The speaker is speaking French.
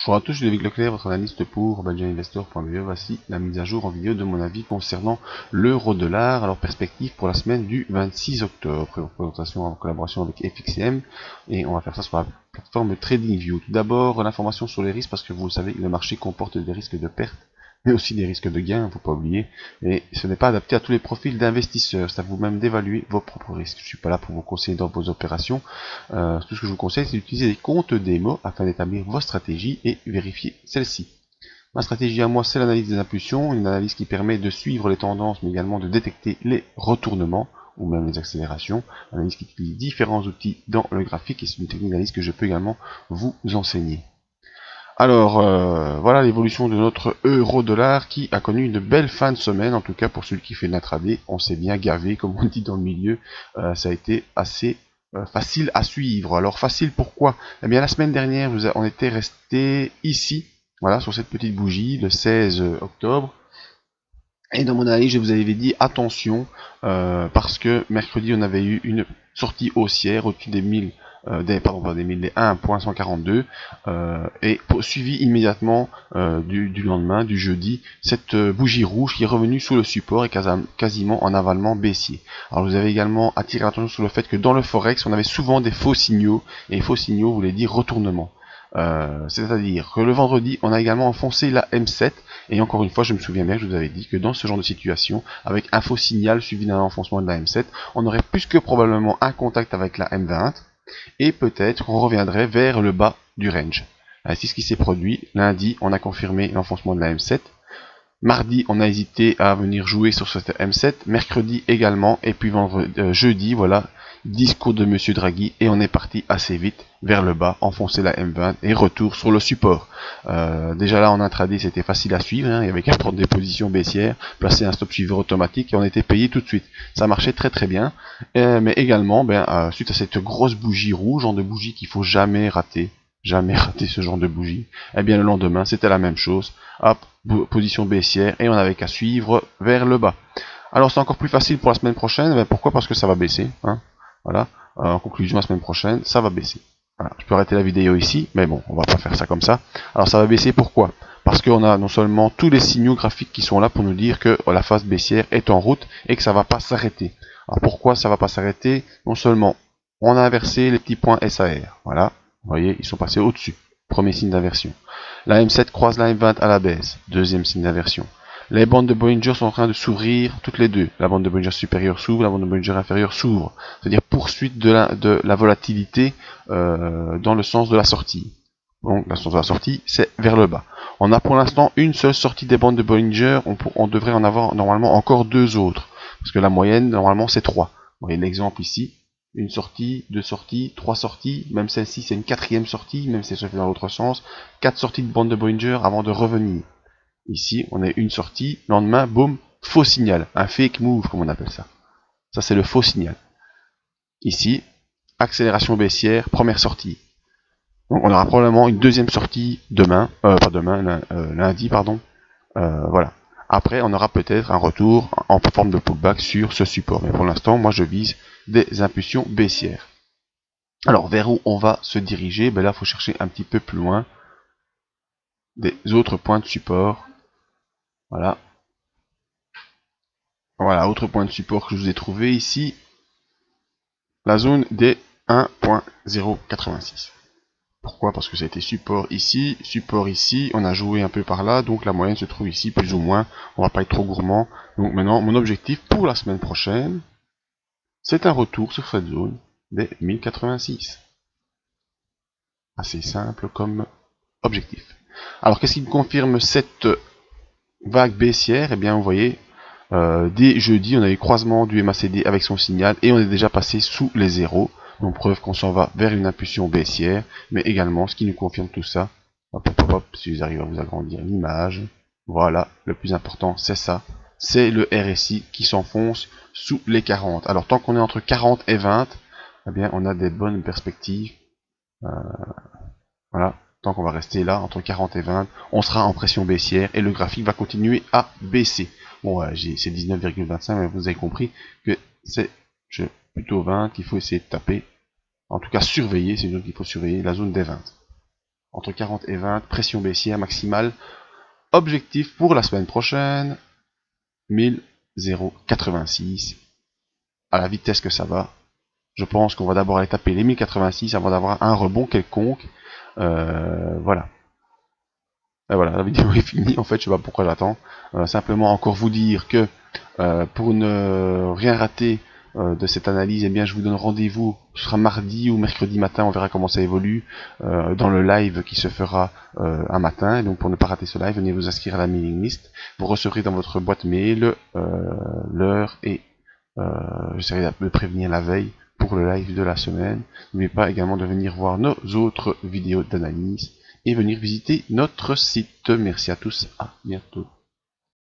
Bonjour à tous, je suis David Leclerc, votre analyste pour benjaminvestor.be. Voici la mise à jour en vidéo de mon avis concernant l'euro-dollar. Alors, perspective pour la semaine du 26 octobre. Présentation en collaboration avec FXCM. Et on va faire ça sur la plateforme TradingView. Tout d'abord, l'information sur les risques, parce que vous le savez, le marché comporte des risques de perte, mais aussi des risques de gain, il ne faut pas oublier. Et ce n'est pas adapté à tous les profils d'investisseurs. C'est à vous-même d'évaluer vos propres risques. Je ne suis pas là pour vous conseiller dans vos opérations. Tout ce que je vous conseille, c'est d'utiliser des comptes démo afin d'établir vos stratégies et vérifier celles-ci. Ma stratégie à moi, c'est l'analyse des impulsions, une analyse qui permet de suivre les tendances, mais également de détecter les retournements ou même les accélérations. Analyse qui utilise différents outils dans le graphique et c'est une technique d'analyse que je peux également vous enseigner. Alors, voilà l'évolution de notre euro-dollar qui a connu une belle fin de semaine, en tout cas pour celui qui fait de l'intraday. On s'est bien gavé, comme on dit dans le milieu. Ça a été assez facile à suivre. Alors facile pourquoi? Eh bien la semaine dernière, on était resté ici, voilà, sur cette petite bougie, le 16 octobre. Et dans mon analyse, je vous avais dit attention, parce que mercredi, on avait eu une sortie haussière au-dessus des 1000, des 1.142, et suivi immédiatement du lendemain, du jeudi, cette bougie rouge qui est revenue sous le support et quasiment en avalement baissier. Alors vous avez également attiré l'attention sur le fait que dans le forex, on avait souvent des faux signaux, et les faux signaux voulaient dire retournement. C'est-à-dire que le vendredi, on a également enfoncé la M7, et encore une fois, je me souviens bien que je vous avais dit que dans ce genre de situation, avec un faux signal suivi d'un enfoncement de la M7, on aurait plus que probablement un contact avec la M20, et peut-être on reviendrait vers le bas du range. C'est ce qui s'est produit. Lundi, on a confirmé l'enfoncement de la M7. Mardi, on a hésité à venir jouer sur cette M7. Mercredi également. Et puis jeudi, voilà, discours de Monsieur Draghi. Et on est parti assez vite vers le bas, enfoncer la M20 et retour sur le support. Déjà là, en intraday, c'était facile à suivre. Il y avait qu'à prendre des positions baissières, placer un stop suiveur automatique et on était payé tout de suite. Ça marchait très très bien. Mais également, suite à cette grosse bougie rouge, genre de bougie qu'il faut jamais rater. Jamais rater ce genre de bougie. Eh bien le lendemain, c'était la même chose. Hop, position baissière et on avait qu'à suivre vers le bas. Alors c'est encore plus facile pour la semaine prochaine. Pourquoi? Parce que ça va baisser. Voilà. En conclusion, la semaine prochaine, ça va baisser. Voilà. Je peux arrêter la vidéo ici, mais bon, on va pas faire ça comme ça. Alors ça va baisser pourquoi? Parce qu'on a non seulement tous les signaux graphiques qui sont là pour nous dire que la phase baissière est en route et que ça va pas s'arrêter. Alors pourquoi ça va pas s'arrêter? Non seulement on a inversé les petits points SAR. Voilà. Vous voyez, ils sont passés au-dessus. Premier signe d'inversion. La M7 croise la M20 à la baisse. Deuxième signe d'inversion. Les bandes de Bollinger sont en train de s'ouvrir toutes les deux. La bande de Bollinger supérieure s'ouvre, la bande de Bollinger inférieure s'ouvre. C'est-à-dire poursuite de la volatilité dans le sens de la sortie. Donc, le sens de la sortie, c'est vers le bas. On a pour l'instant une seule sortie des bandes de Bollinger. On devrait en avoir normalement encore deux autres. Parce que la moyenne, normalement, c'est 3. Vous voyez l'exemple ici. Une sortie, deux sorties, trois sorties, même celle-ci c'est une quatrième sortie, même si elle se fait dans l'autre sens, 4 sorties de bande de Bollinger avant de revenir. Ici, on a une sortie, lendemain, boum, faux signal, un fake move comme on appelle ça. Ça c'est le faux signal. Ici, accélération baissière, première sortie. Donc on aura probablement une deuxième sortie demain, lundi, pardon. Voilà. Après, on aura peut-être un retour en forme de pullback sur ce support. Mais pour l'instant, moi je vise des impulsions baissières. Alors, vers où on va se diriger? Là, il faut chercher un petit peu plus loin des autres points de support. Voilà. Voilà, autre point de support que je vous ai trouvé ici. La zone des 1.086. Pourquoi? Parce que ça a été support ici, on a joué un peu par là, donc la moyenne se trouve ici, plus ou moins. On va pas être trop gourmand. Donc maintenant, mon objectif pour la semaine prochaine, c'est un retour sur cette zone des 1086. Assez simple comme objectif. Alors, qu'est-ce qui me confirme cette vague baissière? Eh bien, vous voyez, dès jeudi, on a eu croisement du MACD avec son signal et on est déjà passé sous les zéros. Donc preuve qu'on s'en va vers une impulsion baissière, mais également ce qui nous confirme tout ça, si j'arrive à vous agrandir l'image, voilà, le plus important c'est ça, c'est le RSI qui s'enfonce sous les 40. Alors tant qu'on est entre 40 et 20, eh bien on a des bonnes perspectives, voilà, tant qu'on va rester là, entre 40 et 20, on sera en pression baissière et le graphique va continuer à baisser. Bon, c'est 19,25, mais vous avez compris que c'est plutôt 20 qu'il faut essayer de taper. En tout cas, surveiller, c'est une zone qu'il faut surveiller, la zone des 20. entre 40 et 20, pression baissière maximale. Objectif pour la semaine prochaine, 1086. À la vitesse que ça va, je pense qu'on va d'abord aller taper les 1086 avant d'avoir un rebond quelconque. Voilà. Et voilà, la vidéo est finie. En fait, je sais pas pourquoi j'attends. Simplement encore vous dire que pour ne rien rater de cette analyse, eh bien, je vous donne rendez-vous. Ce sera mardi ou mercredi matin. On verra comment ça évolue dans le live qui se fera un matin. Et donc, pour ne pas rater ce live, venez vous inscrire à la mailing list. Vous recevrez dans votre boîte mail l'heure et j'essaierai de prévenir la veille pour le live de la semaine. N'oubliez pas également de venir voir nos autres vidéos d'analyse et venir visiter notre site. Merci à tous, à bientôt.